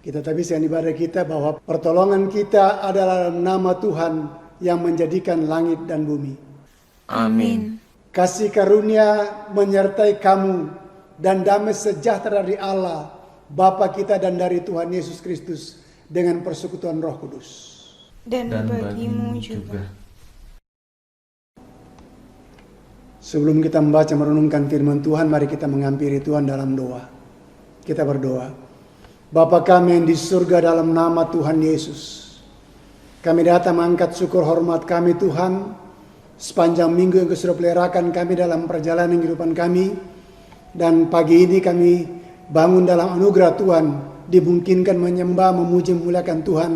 Kita habiskan ibadah kita bahwa pertolongan kita adalah dalam nama Tuhan yang menjadikan langit dan bumi. Amin. Kasih karunia menyertai kamu dan damai sejahtera dari Allah, Bapa kita dan dari Tuhan Yesus Kristus dengan persekutuan Roh Kudus. Dan bagimu juga. Sebelum kita membaca merenungkan firman Tuhan, mari kita menghampiri Tuhan dalam doa. Kita berdoa. Bapa kami yang di surga, dalam nama Tuhan Yesus, kami datang mengangkat syukur hormat kami Tuhan sepanjang minggu yang sudah peliharakan kami dalam perjalanan kehidupan kami. Dan pagi ini kami bangun dalam anugerah Tuhan, dimungkinkan menyembah, memuji, memuliakan Tuhan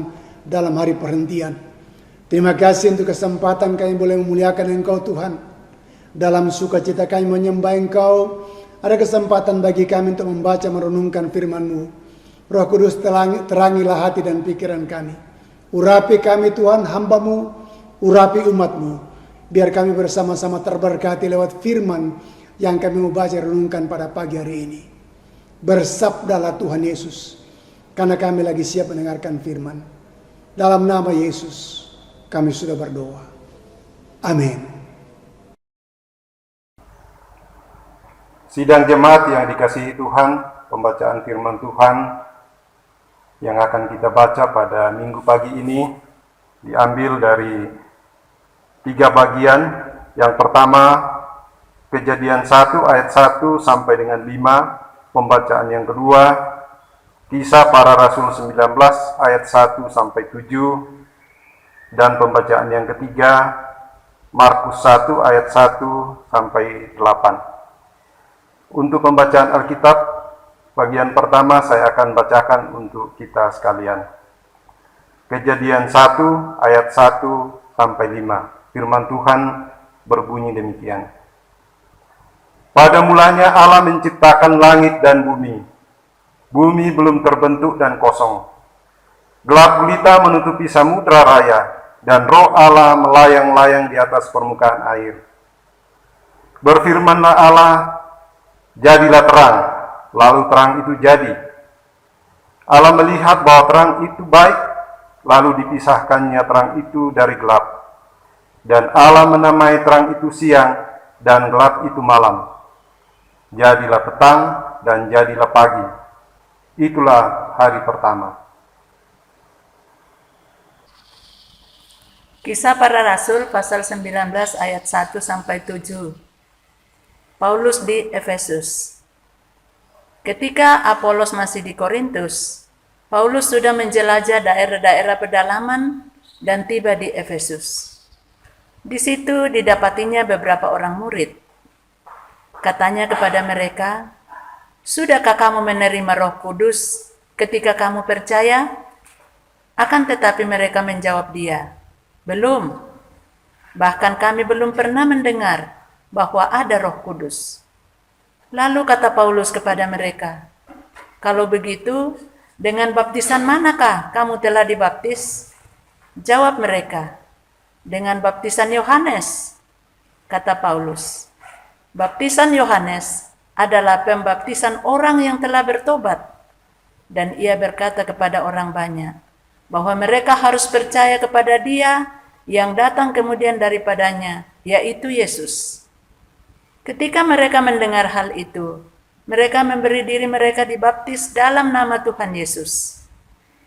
dalam hari perhentian. Terima kasih untuk kesempatan kami boleh memuliakan Engkau Tuhan. Dalam sukacita kami menyembah Engkau, ada kesempatan bagi kami untuk membaca merenungkan firman-Mu. Roh Kudus terangilah hati dan pikiran kami. Urapi kami Tuhan, hamba-Mu, urapi umat-Mu. Biar kami bersama-sama terberkati lewat firman yang kami mau baca renungkan pada pagi hari ini. Bersabdalah Tuhan Yesus, karena kami lagi siap mendengarkan firman. Dalam nama Yesus kami sudah berdoa. Amin. Sidang jemaat yang dikasihi Tuhan, pembacaan firman Tuhan yang akan kita baca pada minggu pagi ini diambil dari 3 bagian. Yang pertama, Kejadian 1 ayat 1 sampai dengan 5. Pembacaan yang kedua, Kisah Para Rasul 19 ayat 1 sampai 7. Dan pembacaan yang ketiga, Markus 1 ayat 1 sampai 8. Untuk pembacaan Alkitab, bagian pertama saya akan bacakan untuk kita sekalian. Kejadian 1 ayat 1 sampai 5. Firman Tuhan berbunyi demikian. Pada mulanya Allah menciptakan langit dan bumi. Bumi belum terbentuk dan kosong. Gelap gulita menutupi samudra raya, dan roh Allah melayang-layang di atas permukaan air. Berfirmanlah Allah, jadilah terang. Lalu terang itu jadi. Allah melihat bahwa terang itu baik, lalu dipisahkannya terang itu dari gelap. Dan Allah menamai terang itu siang, dan gelap itu malam. Jadilah petang, dan jadilah pagi. Itulah hari pertama. Kisah Para Rasul pasal 19 ayat 1 sampai 7. Paulus di Efesus. Ketika Apolos masih di Korintus, Paulus sudah menjelajah daerah-daerah pedalaman dan tiba di Efesus. Di situ didapatinya beberapa orang murid. Katanya kepada mereka, "Sudahkah kamu menerima Roh Kudus ketika kamu percaya?" Akan tetapi mereka menjawab dia, "Belum. Bahkan kami belum pernah mendengar bahwa ada Roh Kudus." Lalu kata Paulus kepada mereka, "Kalau begitu, dengan baptisan manakah kamu telah dibaptis?" Jawab mereka, "Dengan baptisan Yohanes." Kata Paulus, "Baptisan Yohanes adalah pembaptisan orang yang telah bertobat." Dan ia berkata kepada orang banyak bahwa mereka harus percaya kepada Dia yang datang kemudian daripadanya, yaitu Yesus. Ketika mereka mendengar hal itu, mereka memberi diri mereka dibaptis dalam nama Tuhan Yesus.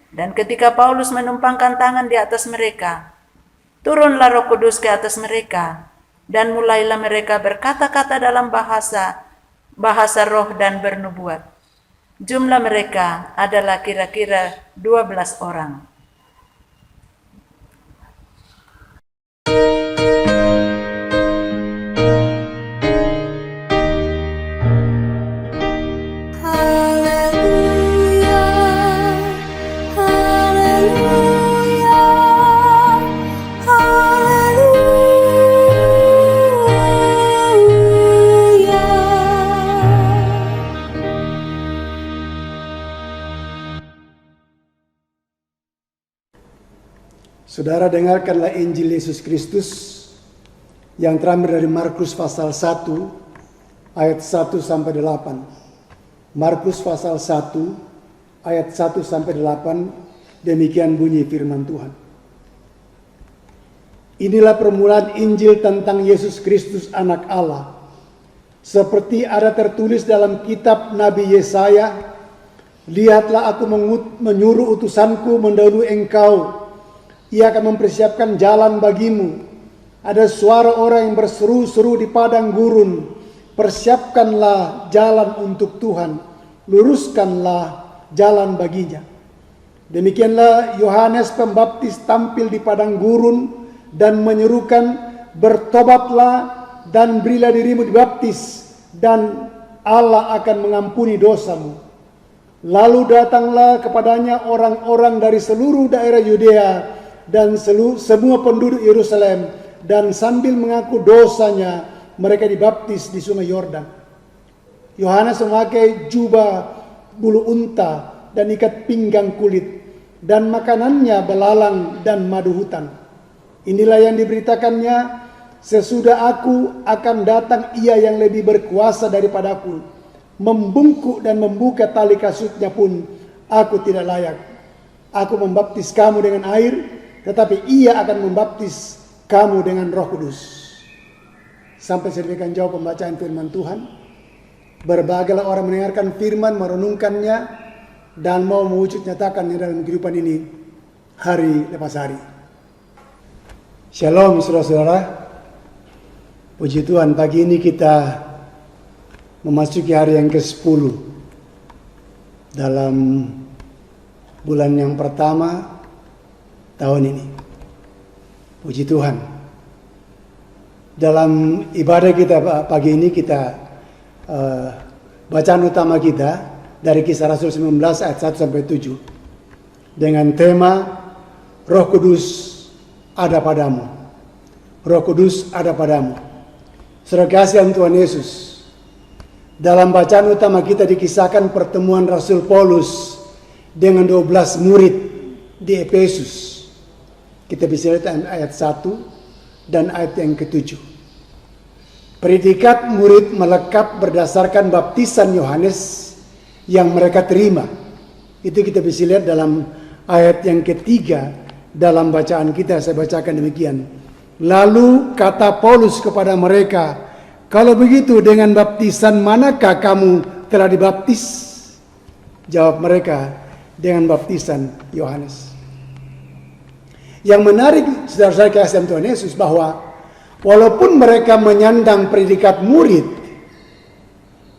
Dan ketika Paulus menumpangkan tangan di atas mereka, turunlah Roh Kudus ke atas mereka, dan mulailah mereka berkata-kata dalam bahasa roh dan bernubuat. Jumlah mereka adalah kira-kira 12 orang. Saudara, dengarkanlah Injil Yesus Kristus yang terambil dari Markus pasal 1 ayat 1 sampai 8. Markus pasal 1 ayat 1 sampai 8, demikian bunyi firman Tuhan. Inilah permulaan Injil tentang Yesus Kristus anak Allah. Seperti ada tertulis dalam kitab Nabi Yesaya, lihatlah aku menyuruh utusanku mendahului engkau. Ia akan mempersiapkan jalan bagimu. Ada suara orang yang berseru-seru di padang gurun, persiapkanlah jalan untuk Tuhan, luruskanlah jalan baginya. Demikianlah Yohanes Pembaptis tampil di padang gurun dan menyerukan, bertobatlah dan berilah dirimu dibaptis, dan Allah akan mengampuni dosamu. Lalu datanglah kepadanya orang-orang dari seluruh daerah Yudea dan semua penduduk Yerusalem, dan sambil mengaku dosanya mereka dibaptis di sungai Yordan. Yohanes memakai jubah bulu unta dan ikat pinggang kulit, dan makanannya belalang dan madu hutan. Inilah yang diberitakannya, sesudah aku akan datang ia yang lebih berkuasa daripadaku. Membungkuk dan membuka tali kasutnya pun aku tidak layak. Aku membaptis kamu dengan air, tetapi ia akan membaptis kamu dengan Roh Kudus. Sampai sedemikian jauh pembacaan firman Tuhan. Berbahagialah orang mendengarkan firman, merenungkannya, dan mau mewujud nyatakannya dalam kehidupan ini hari lepas hari. Shalom saudara-saudara. Puji Tuhan, pagi ini kita memasuki hari yang ke-10 dalam bulan yang pertama tahun ini. Puji Tuhan. Dalam ibadah kita pagi ini kita bacaan utama kita dari Kisah Rasul 19 ayat 1 sampai 7 dengan tema Roh Kudus ada padamu. Roh Kudus ada padamu. Saudara kasih Tuhan Yesus, dalam bacaan utama kita dikisahkan pertemuan Rasul Paulus dengan 12 murid di Efesus. Kita bisa lihat ayat 1 dan ayat yang ke-7. Predikat murid melekat berdasarkan baptisan Yohanes yang mereka terima. Itu kita bisa lihat dalam ayat yang ketiga dalam bacaan kita. Saya bacakan demikian. Lalu kata Paulus kepada mereka, kalau begitu dengan baptisan manakah kamu telah dibaptis? Jawab mereka, dengan baptisan Yohanes. Yang menarik saudara-saudara kasih Tuhan Yesus, bahwa walaupun mereka menyandang predikat murid,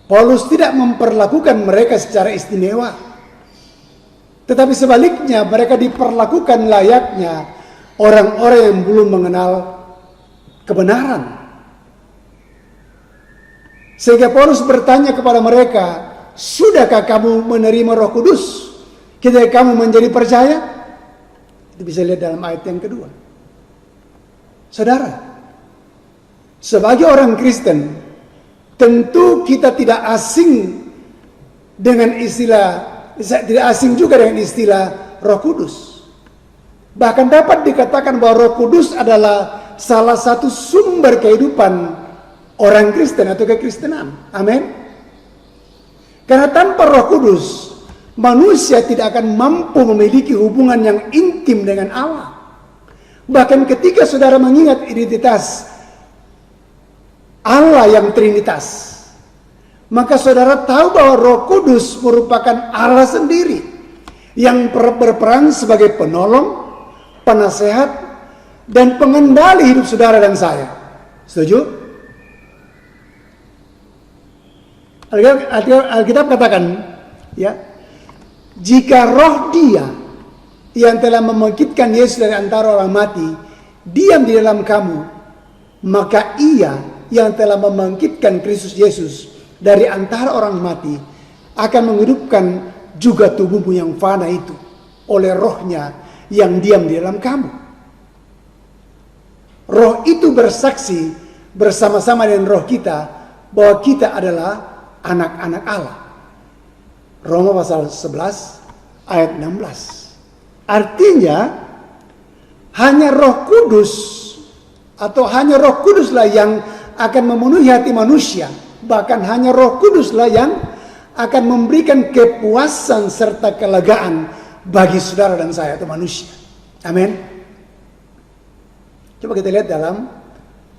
Paulus tidak memperlakukan mereka secara istimewa. Tetapi sebaliknya mereka diperlakukan layaknya orang-orang yang belum mengenal kebenaran. Sehingga Paulus bertanya kepada mereka, sudahkah kamu menerima Roh Kudus ketika kamu menjadi percaya? Itu bisa lihat dalam ayat yang kedua. Saudara, sebagai orang Kristen, tentu kita tidak asing dengan tidak asing juga dengan istilah Roh Kudus. Bahkan dapat dikatakan bahwa Roh Kudus adalah salah satu sumber kehidupan orang Kristen atau kekristenan. Amin. Karena tanpa Roh Kudus, manusia tidak akan mampu memiliki hubungan yang intim dengan Allah. Bahkan ketika saudara mengingat identitas Allah yang Trinitas, maka saudara tahu bahwa Roh Kudus merupakan Allah sendiri yang berperan sebagai penolong, penasehat, dan pengendali hidup saudara dan saya. Setuju? Alkitab katakan, ya, jika roh Dia yang telah membangkitkan Yesus dari antara orang mati diam di dalam kamu, maka Ia yang telah membangkitkan Kristus Yesus dari antara orang mati akan menghidupkan juga tubuhmu yang fana itu oleh rohnya yang diam di dalam kamu. Roh itu bersaksi bersama-sama dengan roh kita bahwa kita adalah anak-anak Allah. Roma pasal 11 ayat 16. Artinya hanya Roh Kudus atau hanya Roh Kuduslah yang akan memenuhi hati manusia. Bahkan hanya Roh Kuduslah yang akan memberikan kepuasan serta kelegaan bagi saudara dan saya atau manusia. Amin. Coba kita lihat dalam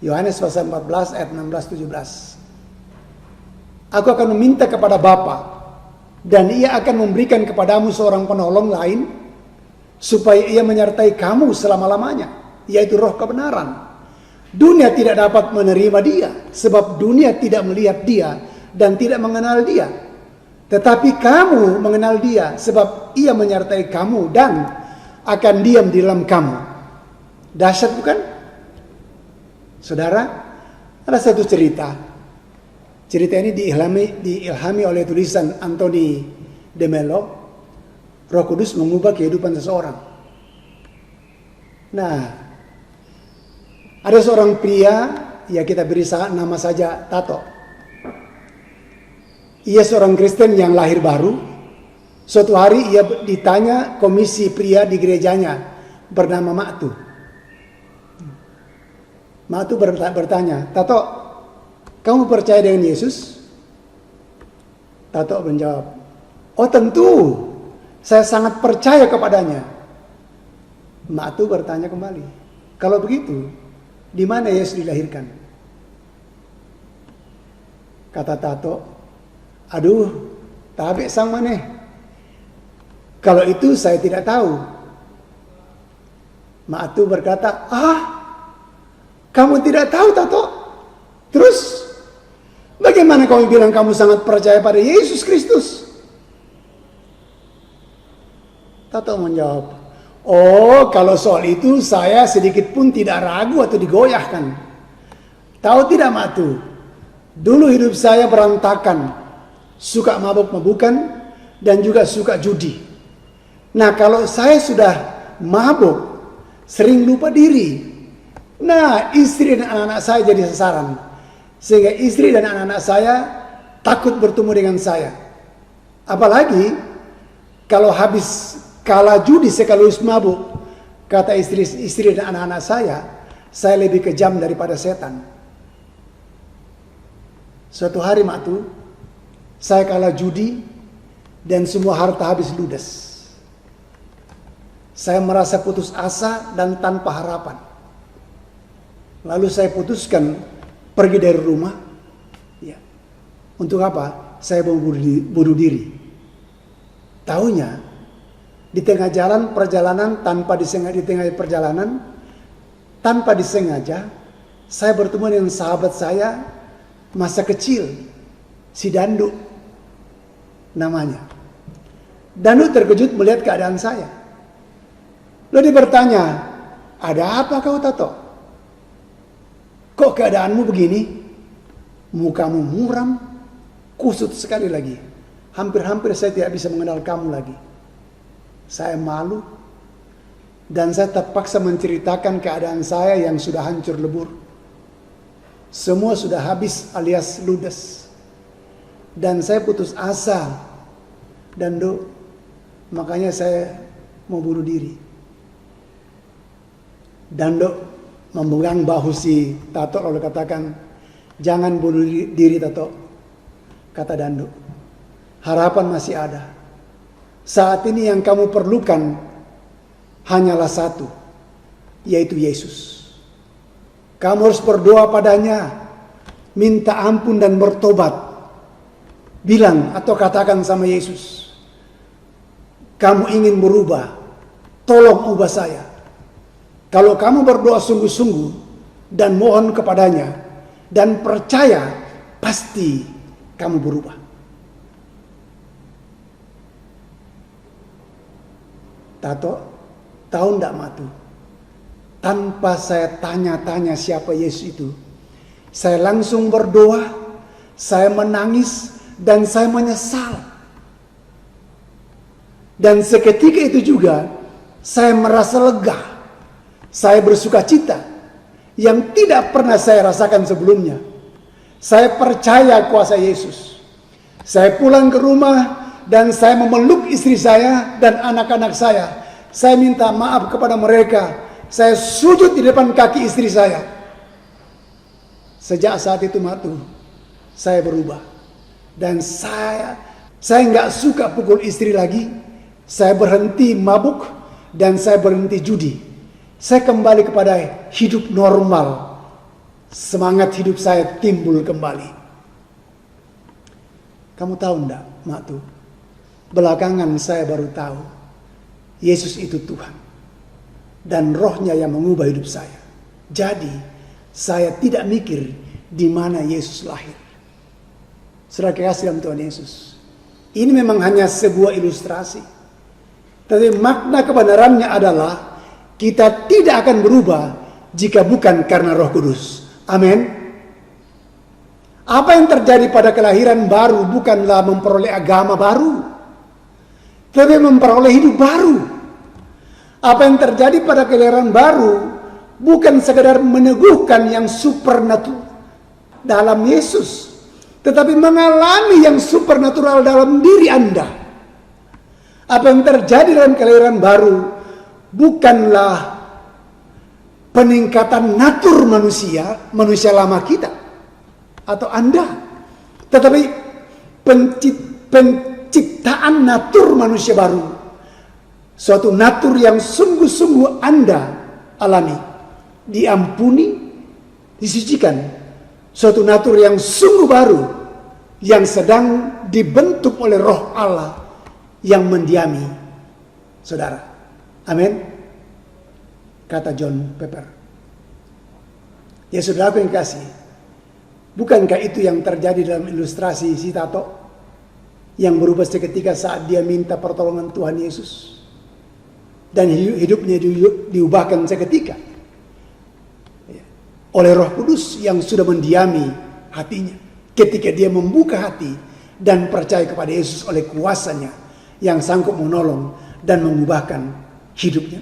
Yohanes pasal 14 ayat 16-17. Aku akan meminta kepada Bapa, dan Ia akan memberikan kepadamu seorang penolong lain, supaya Ia menyertai kamu selama-lamanya, yaitu Roh kebenaran. Dunia tidak dapat menerima Dia, sebab dunia tidak melihat Dia dan tidak mengenal Dia. Tetapi kamu mengenal Dia, sebab Ia menyertai kamu dan akan diam di dalam kamu. Dahsyat bukan? Saudara, ada satu cerita. Cerita ini diilhami oleh tulisan Anthony de Mello. Roh Kudus mengubah kehidupan seseorang. Nah, ada seorang pria, ya kita beri nama saja Tato. Ia seorang Kristen yang lahir baru. Suatu hari ia ditanya komisi pria di gerejanya bernama Maktu. Maktu bertanya, Tato, kamu percaya dengan Yesus? Tato menjawab, oh tentu, saya sangat percaya kepadanya. Maktu bertanya kembali, kalau begitu, di mana Yesus dilahirkan? Kata Tato, aduh, tabe sang maneh. Kalau itu saya tidak tahu. Maktu berkata, kamu tidak tahu, Tato? Terus, bagaimana kamu bilang kamu sangat percaya pada Yesus Kristus? Tato menjawab, oh kalau soal itu saya sedikit pun tidak ragu atau digoyahkan. Tahu tidak, Maktu? Dulu hidup saya berantakan, suka mabuk-mabukan, dan juga suka judi. Nah kalau saya sudah mabuk, sering lupa diri. Nah, istri dan anak-anak saya jadi sasaran. Sehingga istri dan anak-anak saya takut bertemu dengan saya. Apalagi kalau habis kalah judi sekaligus mabuk. Kata istri dan anak-anak saya lebih kejam daripada setan. Suatu hari, Maktu, saya kalah judi dan semua harta habis ludes. Saya merasa putus asa dan tanpa harapan. Lalu saya putuskan pergi dari rumah. Ya. Untuk apa? Saya mau bunuh diri. Taunya di tengah jalan perjalanan tanpa disengaja saya bertemu dengan sahabat saya masa kecil, si Dandu namanya. Dandu terkejut melihat keadaan saya. Lalu dia bertanya, ada apa kau, Tato? Kok keadaanmu begini? Mukamu muram, kusut sekali lagi. Hampir-hampir saya tidak bisa mengenal kamu lagi. Saya malu, dan saya terpaksa menceritakan keadaan saya yang sudah hancur lebur. Semua sudah habis alias ludes. Dan saya putus asa. Dan makanya saya mau bunuh diri. Dando memegang bahu si Tato lalu katakan, jangan bunuh diri, Tato. Kata Dando, harapan masih ada. Saat ini yang kamu perlukan hanyalah satu, yaitu Yesus. Kamu harus berdoa padanya, minta ampun dan bertobat. Bilang atau katakan sama Yesus, kamu ingin berubah, tolong ubah saya. Kalau kamu berdoa sungguh-sungguh dan mohon kepadanya dan percaya, pasti kamu berubah. Tato, tahu enggak, Maktu? Tanpa saya tanya-tanya siapa Yesus itu, saya langsung berdoa, saya menangis, dan saya menyesal. Dan seketika itu juga, saya merasa lega. Saya bersuka cita yang tidak pernah saya rasakan sebelumnya. Saya percaya kuasa Yesus. Saya pulang ke rumah dan saya memeluk istri saya dan anak-anak saya. Saya minta maaf kepada mereka. Saya sujud di depan kaki istri saya. Sejak saat itu, Maktu, saya berubah. Dan saya Saya nggak suka pukul istri lagi. Saya berhenti mabuk dan saya berhenti judi. Saya kembali kepada hidup normal. Semangat hidup saya timbul kembali. Kamu tahu enggak, Mak tuh? Belakangan saya baru tahu Yesus itu Tuhan. Dan rohnya yang mengubah hidup saya. Jadi, saya tidak mikir di mana Yesus lahir. Saudara kekasih dalam Tuhan Yesus. Ini memang hanya sebuah ilustrasi. Tapi makna kebenarannya adalah kita tidak akan berubah jika bukan karena Roh Kudus. Amin. Apa yang terjadi pada kelahiran baru bukanlah memperoleh agama baru, tapi memperoleh hidup baru. Apa yang terjadi pada kelahiran baru bukan sekedar meneguhkan yang supernatural dalam Yesus, tetapi mengalami yang supernatural dalam diri Anda. Apa yang terjadi dalam kelahiran baru bukanlah peningkatan natur manusia lama kita atau Anda, tetapi penciptaan natur manusia baru, suatu natur yang sungguh-sungguh Anda alami, diampuni, disucikan, suatu natur yang sungguh baru yang sedang dibentuk oleh Roh Allah yang mendiami saudara. Amin. Kata John Piper. Ya saudaraku yang kasih, bukankah itu yang terjadi dalam ilustrasi si Tato yang berubah seketika saat dia minta pertolongan Tuhan Yesus dan hidupnya diubahkan seketika oleh Roh Kudus yang sudah mendiami hatinya ketika dia membuka hati dan percaya kepada Yesus oleh kuasanya yang sanggup menolong dan mengubahkan hidupnya.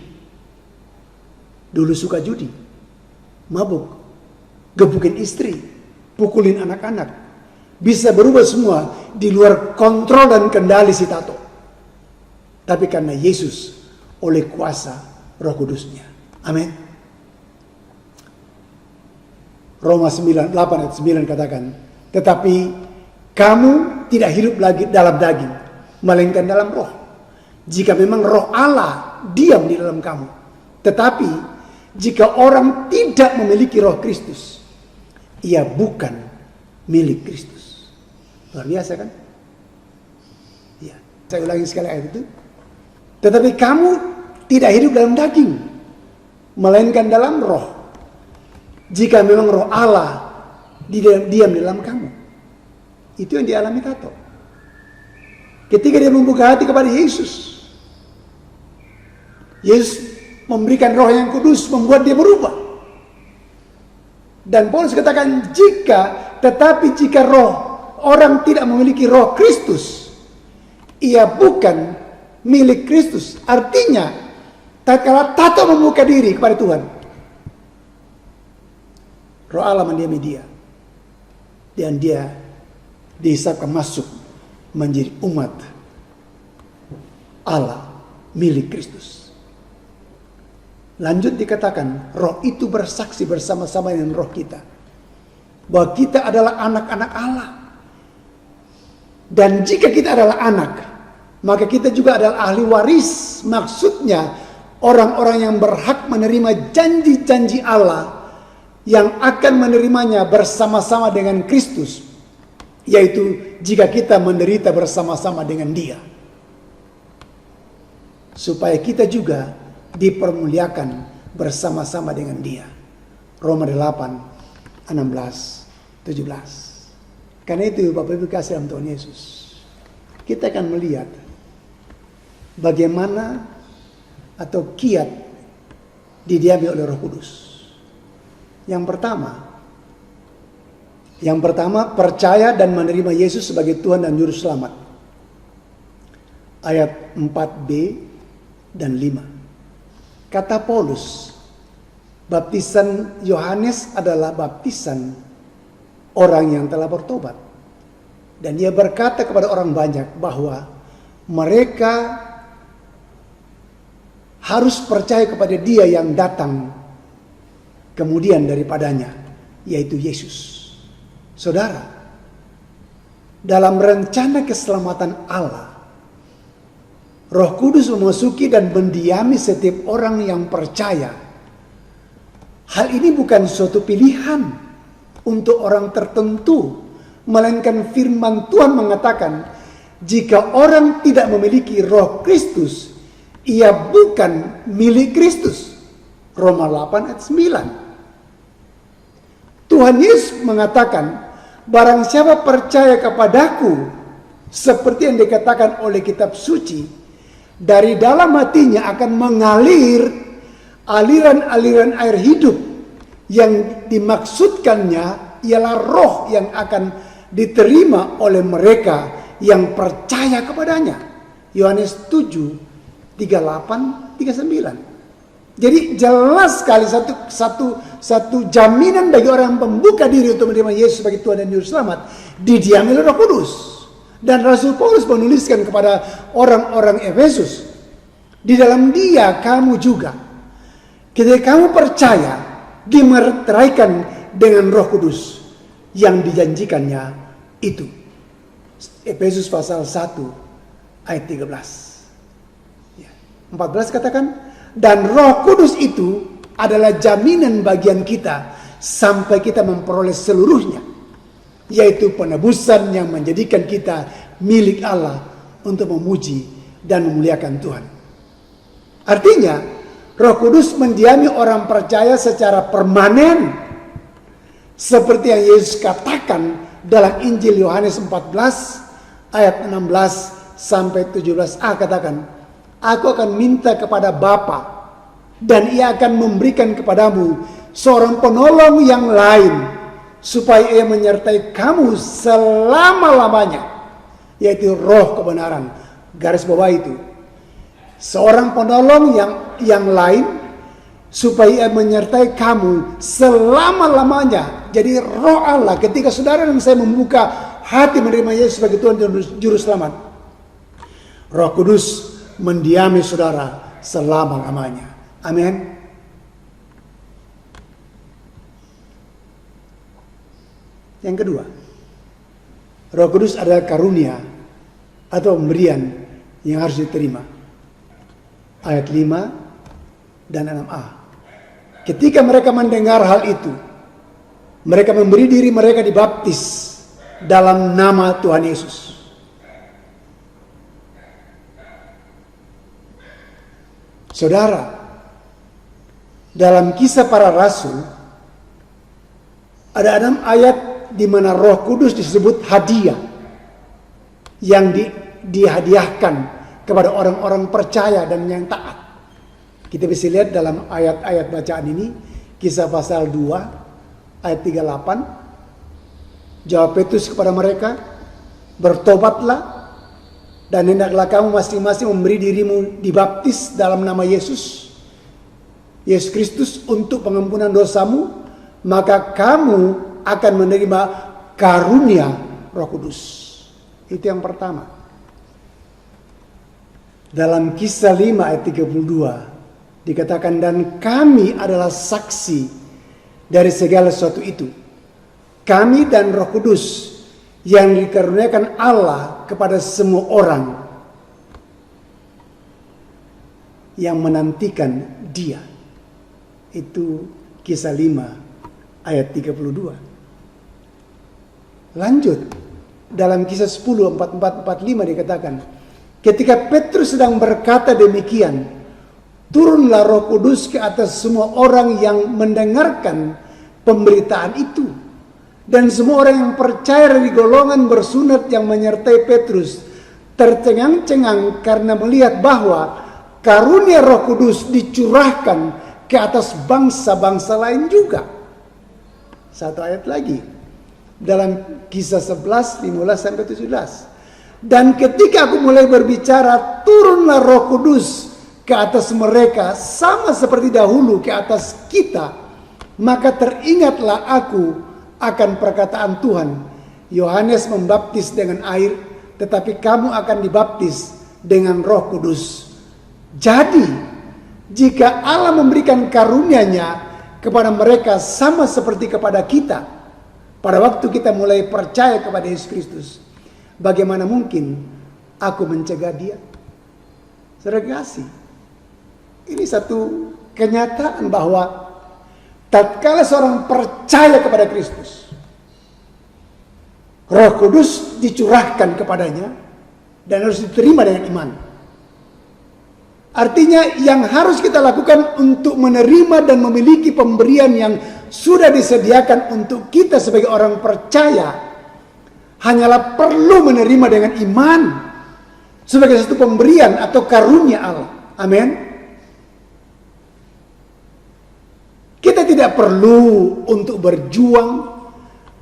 Dulu suka judi, mabuk, gebukin istri, pukulin anak-anak, bisa berubah semua di luar kontrol dan kendali si Tato. Tapi karena Yesus oleh kuasa Roh Kudusnya. Amin. Roma 8 ayat 9 katakan, tetapi kamu tidak hidup lagi dalam daging, melainkan dalam roh. Jika memang Roh Allah diam di dalam kamu. Tetapi jika orang tidak memiliki Roh Kristus, ia bukan milik Kristus. Luar biasa kan? Ya, saya ulangi sekali ayat itu. Tetapi kamu tidak hidup dalam daging, melainkan dalam roh. Jika memang Roh Allah diam di dalam kamu. Itu yang dialami Tato. Ketika dia membuka hati kepada Yesus, Yesus memberikan Roh yang kudus, membuat dia berubah. Dan Paulus katakan, jika roh orang tidak memiliki Roh Kristus, ia bukan milik Kristus. Artinya, tatkala Tato membuka diri kepada Tuhan, Roh Allah mendiami dia, dan dia dihisapkan masuk menjadi umat Allah, milik Kristus. Lanjut dikatakan, roh itu bersaksi bersama-sama dengan roh kita bahwa kita adalah anak-anak Allah. Dan jika kita adalah anak, maka kita juga adalah ahli waris. Maksudnya orang-orang yang berhak menerima janji-janji Allah yang akan menerimanya bersama-sama dengan Kristus, yaitu jika kita menderita bersama-sama dengan Dia, supaya kita juga dipermuliakan bersama-sama dengan Dia. Roma 8, 16, 17. Karena itu Bapak Ibu kasih dalam Tuhan Yesus, kita akan melihat bagaimana atau kiat didiami oleh Roh Kudus. Yang pertama percaya dan menerima Yesus sebagai Tuhan dan Juru Selamat. Ayat 4b dan 5. Kata Paulus, baptisan Yohanes adalah baptisan orang yang telah bertobat. Dan dia berkata kepada orang banyak bahwa mereka harus percaya kepada Dia yang datang kemudian daripadanya, yaitu Yesus. Saudara, dalam rencana keselamatan Allah, Roh Kudus memasuki dan mendiami setiap orang yang percaya. Hal ini bukan suatu pilihan untuk orang tertentu, melainkan firman Tuhan mengatakan, jika orang tidak memiliki Roh Kristus, ia bukan milik Kristus. Roma 8 ayat 9. Tuhan Yesus mengatakan, barang siapa percaya kepadaku, seperti yang dikatakan oleh kitab suci, dari dalam hatinya akan mengalir aliran-aliran air hidup. Yang dimaksudkannya ialah roh yang akan diterima oleh mereka yang percaya kepadanya. Yohanes 7, 38, 39. Jadi jelas sekali satu jaminan bagi orang yang membuka diri untuk menerima Yesus sebagai Tuhan dan Juru Selamat, didiami oleh Roh Kudus. Dan Rasul Paulus menuliskan kepada orang-orang Efesus, di dalam Dia kamu juga, ketika kamu percaya, dimeteraikan dengan Roh Kudus yang dijanjikannya itu. Efesus pasal 1 ayat 13. 14 katakan, dan Roh Kudus itu adalah jaminan bagian kita sampai kita memperoleh seluruhnya, yaitu penebusan yang menjadikan kita milik Allah untuk memuji dan memuliakan Tuhan. Artinya, Roh Kudus mendiami orang percaya secara permanen, seperti yang Yesus katakan dalam Injil Yohanes 14 ayat 16 sampai 17a, katakan, aku akan minta kepada Bapa, dan Ia akan memberikan kepadamu seorang penolong yang lain, supaya Ia menyertai kamu selama-lamanya, yaitu Roh kebenaran. Garis bawah itu, seorang penolong yang lain, supaya Ia menyertai kamu selama-lamanya. Jadi Roh Allah, ketika saudara dan saya membuka hati menerima Yesus sebagai Tuhan dan Juru Selamat, Roh Kudus mendiami saudara selama-lamanya. Amin. Yang kedua, Roh Kudus adalah karunia atau pemberian yang harus diterima. Ayat 5 dan 6a. Ketika mereka mendengar hal itu, mereka memberi diri mereka dibaptis dalam nama Tuhan Yesus. Saudara, dalam Kisah Para Rasul ada 6 ayat di mana Roh Kudus disebut hadiah yang dihadiahkan kepada orang-orang percaya dan yang taat. Kita bisa lihat dalam ayat-ayat bacaan ini, Kisah pasal 2 ayat 38. Jawab Petrus kepada mereka, bertobatlah dan hendaklah kamu masing-masing memberi dirimu dibaptis dalam nama Yesus Kristus untuk pengampunan dosamu, maka kamu akan menerima karunia Roh Kudus. Itu yang pertama. Dalam Kisah 5 ayat 32 dikatakan, dan kami adalah saksi dari segala sesuatu itu. Kami dan Roh Kudus yang dikaruniakan Allah kepada semua orang yang menantikan Dia. Itu Kisah 5 ayat 32. Lanjut, dalam Kisah 10 44-45 dikatakan, ketika Petrus sedang berkata demikian, turunlah Roh Kudus ke atas semua orang yang mendengarkan pemberitaan itu. Dan semua orang yang percaya dari golongan bersunat yang menyertai Petrus tercengang-cengang karena melihat bahwa karunia Roh Kudus dicurahkan ke atas bangsa-bangsa lain juga. Satu ayat lagi dalam Kisah 11 15-17. Dan ketika aku mulai berbicara, turunlah Roh Kudus ke atas mereka sama seperti dahulu ke atas kita. Maka teringatlah aku akan perkataan Tuhan, Yohanes membaptis dengan air, tetapi kamu akan dibaptis dengan Roh Kudus. Jadi, jika Allah memberikan karunia-Nya kepada mereka sama seperti kepada kita, pada waktu kita mulai percaya kepada Yesus Kristus, bagaimana mungkin aku mencegah dia? Saudara kasih, ini satu kenyataan bahwa tatkala seorang percaya kepada Kristus, Roh Kudus dicurahkan kepadanya dan harus diterima dengan iman. Artinya yang harus kita lakukan untuk menerima dan memiliki pemberian yang sudah disediakan untuk kita sebagai orang percaya hanyalah perlu menerima dengan iman sebagai satu pemberian atau karunia Allah. Amin. Kita tidak perlu untuk berjuang,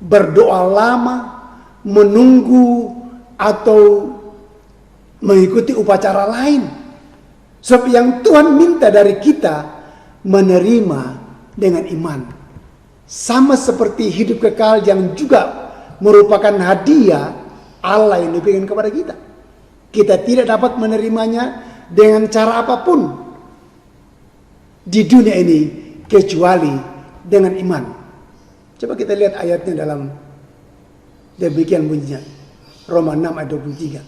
berdoa lama, menunggu atau mengikuti upacara lain. Sebab yang Tuhan minta dari kita menerima dengan iman. Sama seperti hidup kekal yang juga merupakan hadiah Allah yang diberikan kepada kita. Kita tidak dapat menerimanya dengan cara apapun di dunia ini kecuali dengan iman. Coba kita lihat ayatnya dalam demikian bunyinya. Roma 6 ayat 23.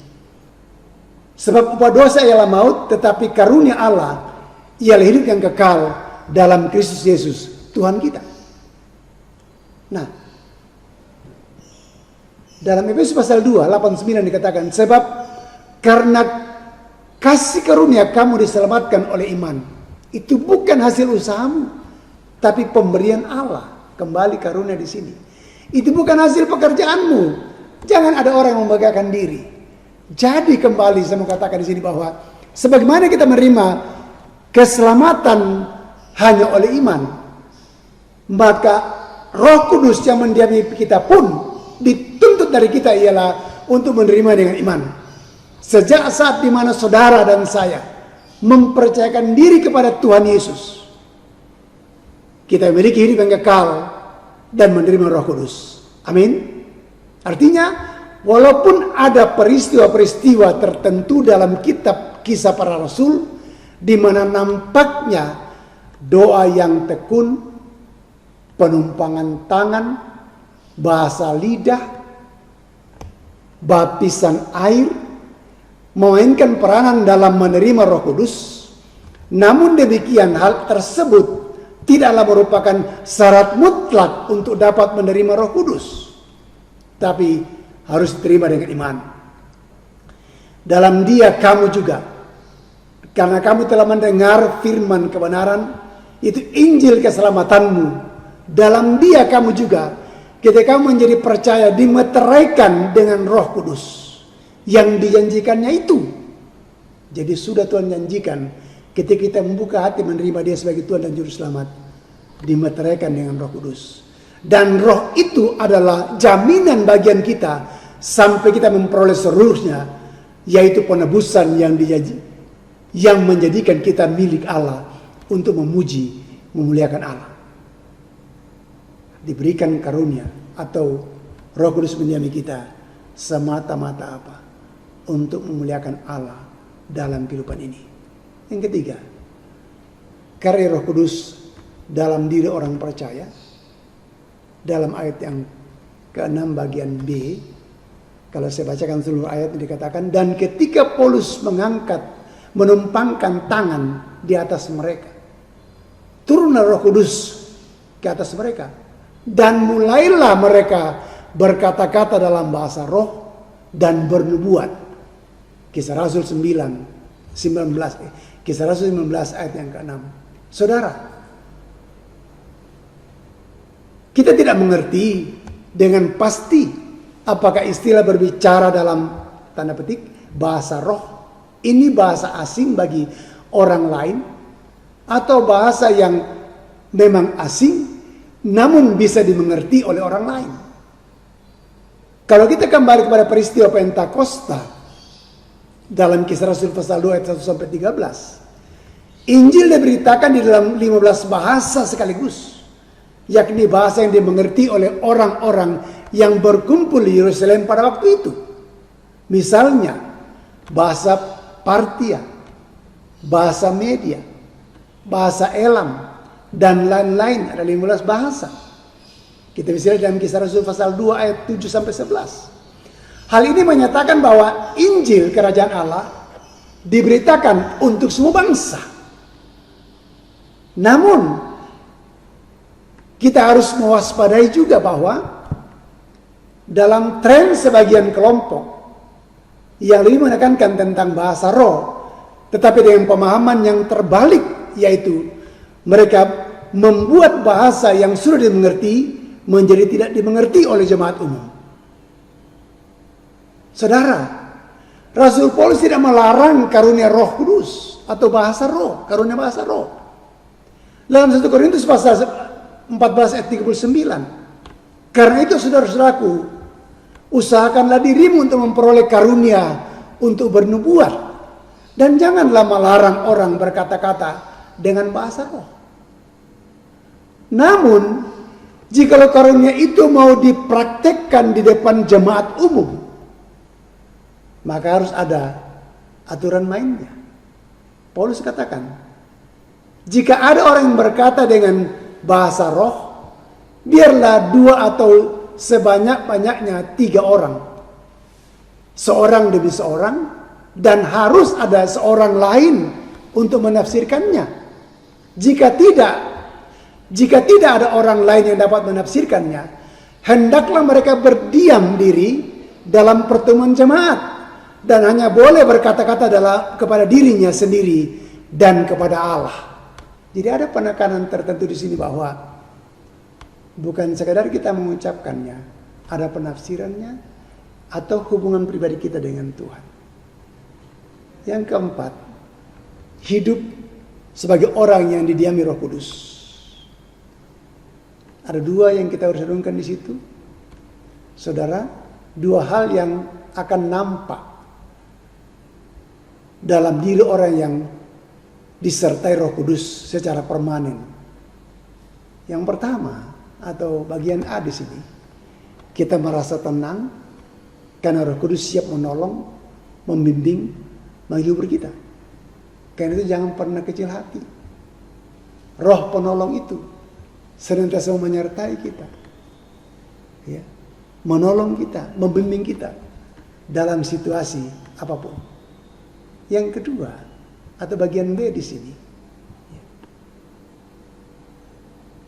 Sebab upah dosa ialah maut, tetapi karunia Allah ialah hidup yang kekal dalam Kristus Yesus Tuhan kita. Nah, dalam Efesus pasal 2 8-9 dikatakan, sebab karena kasih karunia kamu diselamatkan oleh iman. Itu bukan hasil usahamu, tapi pemberian Allah. Kembali karunia di sini. Itu bukan hasil pekerjaanmu. Jangan ada orang yang membanggakan diri. Jadi kembali saya mau katakan di sini bahwa sebagaimana kita menerima keselamatan hanya oleh iman, maka Roh Kudus yang mendiami kita pun dituntut dari kita ialah untuk menerima dengan iman. Sejak saat di mana saudara dan saya mempercayakan diri kepada Tuhan Yesus, kita memiliki hidup yang kekal dan menerima Roh Kudus. Amin. Artinya, walaupun ada peristiwa-peristiwa tertentu dalam kitab Kisah Para Rasul di mana nampaknya doa yang tekun, penumpangan tangan, bahasa lidah, baptisan air, memainkan peranan dalam menerima Roh Kudus. Namun demikian hal tersebut tidaklah merupakan syarat mutlak untuk dapat menerima Roh Kudus, tapi harus diterima dengan iman. Dalam Dia kamu juga, karena kamu telah mendengar firman kebenaran, itu Injil keselamatanmu. Dalam Dia kamu juga, ketika kamu menjadi percaya, dimeteraikan dengan Roh Kudus yang dijanjikannya itu. Jadi sudah Tuhan janjikan, ketika kita membuka hati menerima Dia sebagai Tuhan dan Juru Selamat, dimeteraikan dengan Roh Kudus. Dan Roh itu adalah jaminan bagian kita sampai kita memperoleh seluruhnya, yaitu penebusan yang menjadikan kita milik Allah untuk memuji, memuliakan Allah. Diberikan karunia atau Roh Kudus mendiami kita semata-mata apa? Untuk memuliakan Allah dalam kehidupan ini. Yang ketiga, karya Roh Kudus dalam diri orang percaya. Dalam ayat yang ke-6 bagian B, kalau saya bacakan seluruh ayat dikatakan, dan ketika Paulus menumpangkan tangan di atas mereka, turunlah Roh Kudus ke atas mereka, dan mulailah mereka berkata-kata dalam bahasa roh dan bernubuat. Kisah Rasul 19 ayat yang ke-6. Saudara, kita tidak mengerti dengan pasti apakah istilah berbicara dalam tanda petik bahasa roh ini bahasa asing bagi orang lain atau bahasa yang memang asing namun bisa dimengerti oleh orang lain. Kalau kita kembali kepada peristiwa Pentakosta dalam Kisah Rasul pasal 2 ayat 1-13, Injil diberitakan di dalam 15 bahasa sekaligus, yakni bahasa yang dimengerti oleh orang-orang yang berkumpul di Yerusalem pada waktu itu. Misalnya bahasa Partia, bahasa Media, bahasa Elam, dan lain-lain. Ada 15 bahasa. Kita bisa lihat dalam Kisah Rasul pasal 2 ayat 7-11. Hal ini menyatakan bahwa Injil Kerajaan Allah diberitakan untuk semua bangsa. Namun, kita harus mewaspadai juga bahwa dalam tren sebagian kelompok yang lebih menekankan tentang bahasa roh, tetapi dengan pemahaman yang terbalik, yaitu mereka membuat bahasa yang sudah dimengerti menjadi tidak dimengerti oleh jemaat umum. Saudara, Rasul Paulus tidak melarang karunia Roh Kudus atau bahasa roh, karunia bahasa roh. Dalam 1 Korintus pasal 14 ayat 39. Karena itu saudara-saudaraku, usahakanlah dirimu untuk memperoleh karunia untuk bernubuat, dan janganlah melarang orang berkata-kata dengan bahasa roh. Namun, jikalau karunia itu mau dipraktekkan di depan jemaat umum, maka harus ada aturan mainnya. Paulus katakan, jika ada orang yang berkata dengan bahasa roh, biarlah 2 atau sebanyak-banyaknya 3 orang. Seorang demi seorang, dan harus ada seorang lain untuk menafsirkannya. Jika tidak ada orang lain yang dapat menafsirkannya, hendaklah mereka berdiam diri dalam pertemuan jemaat dan hanya boleh berkata-kata kepada dirinya sendiri dan kepada Allah. Jadi ada penekanan tertentu di sini bahwa bukan sekadar kita mengucapkannya, ada penafsirannya atau hubungan pribadi kita dengan Tuhan. Yang keempat, hidup sebagai orang yang didiami Roh Kudus. Ada 2 yang kita harus renungkan di situ. Saudara, 2 hal yang akan nampak dalam diri orang yang disertai Roh Kudus secara permanen. Yang pertama, atau bagian A di sini, kita merasa tenang karena Roh Kudus siap menolong, membimbing, menghibur kita. Karena itu jangan pernah kecil hati. Roh penolong itu senantiasa menyertai kita, ya, menolong kita, membimbing kita dalam situasi apapun. Yang kedua, atau bagian B di sini, ya,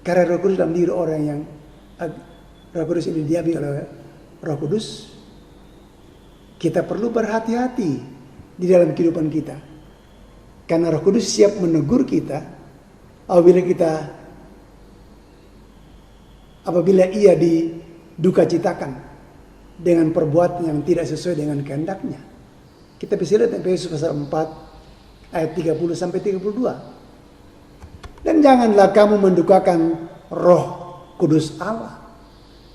karena Roh Kudus dalam diri orang yang Roh Kudus ini didiami oleh Roh Kudus, kita perlu berhati-hati di dalam kehidupan kita, karena Roh Kudus siap menegur kita apabila ia didukacitakan dengan perbuatan yang tidak sesuai dengan kehendaknya. Kita bisa lihat Efesus pasal 4 ayat 30 sampai 32. Dan janganlah kamu mendukakan Roh Kudus Allah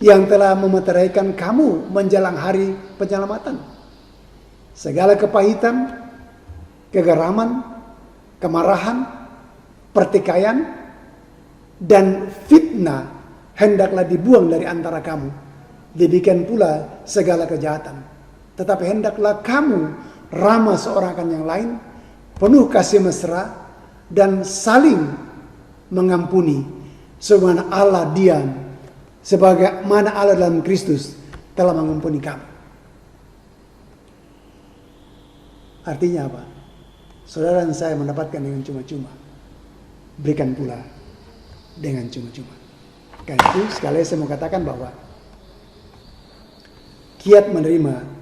yang telah memeteraikan kamu menjelang hari penyelamatan. Segala kepahitan, kegeraman, kemarahan, pertikaian, dan fitnah hendaklah dibuang dari antara kamu. Demikian pula segala kejahatan. Tetapi hendaklah kamu ramah seorang akan yang lain, penuh kasih mesra, dan saling mengampuni, sebagaimana Allah dalam Kristus telah mengampuni kamu. Artinya apa? Saudara dan saya mendapatkan dengan cuma-cuma, berikan pula dengan cuma-cuma. Karena itu sekali saya mau katakan bahwa kiat menerima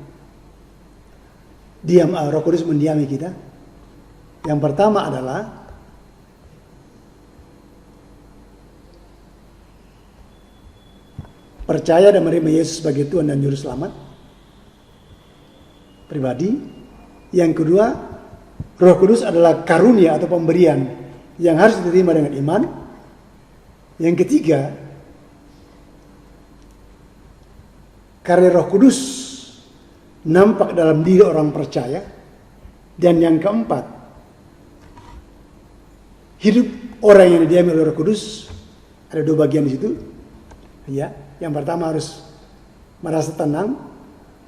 Roh Kudus mendiami kita. Yang pertama adalah percaya dan menerima Yesus sebagai Tuhan dan Juru Selamat pribadi. Yang kedua, Roh Kudus adalah karunia atau pemberian yang harus diterima dengan iman. Yang ketiga, karya Roh Kudus nampak dalam diri orang percaya. Dan yang keempat, hidup orang yang didiami oleh Roh Kudus ada 2 bagian di situ. Ya, yang pertama harus merasa tenang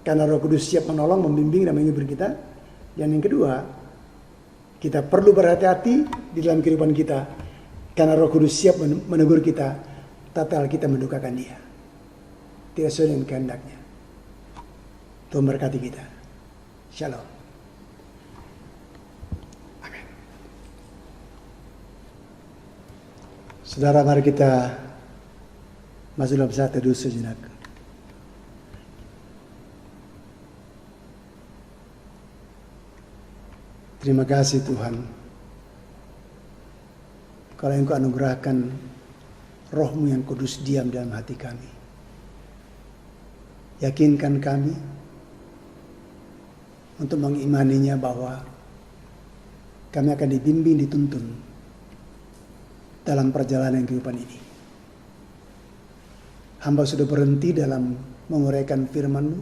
karena Roh Kudus siap menolong, membimbing, dan menghibur kita. Dan yang kedua, kita perlu berhati-hati di dalam kehidupan kita karena Roh Kudus siap menegur kita tatkala kita mendukakan Dia tidak sesuai dengan kehendaknya. Tuhan berkati kita. Shalom. Amin. Saudara, mari kita masuk dalam saat teduh sejenak. Terima kasih Tuhan, kalau Engkau anugerahkan Roh-Mu yang kudus diam dalam hati kami. Yakinkan kami untuk mengimaninya bahwa kami akan dibimbing, dituntun dalam perjalanan kehidupan ini. Hamba sudah berhenti dalam menguraikan firman-Mu.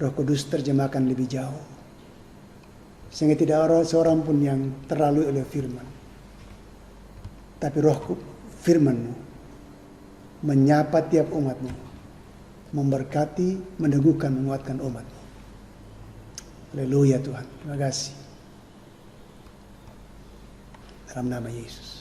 Roh Kudus terjemahkan lebih jauh, sehingga tidak ada seorang pun yang terlalui oleh firman. Tapi roh firman-Mu menyapa tiap umat-Mu, memberkati, meneguhkan, menguatkan umat-Mu. Haleluya Tuhan, terima kasih. Dalam nama Yesus.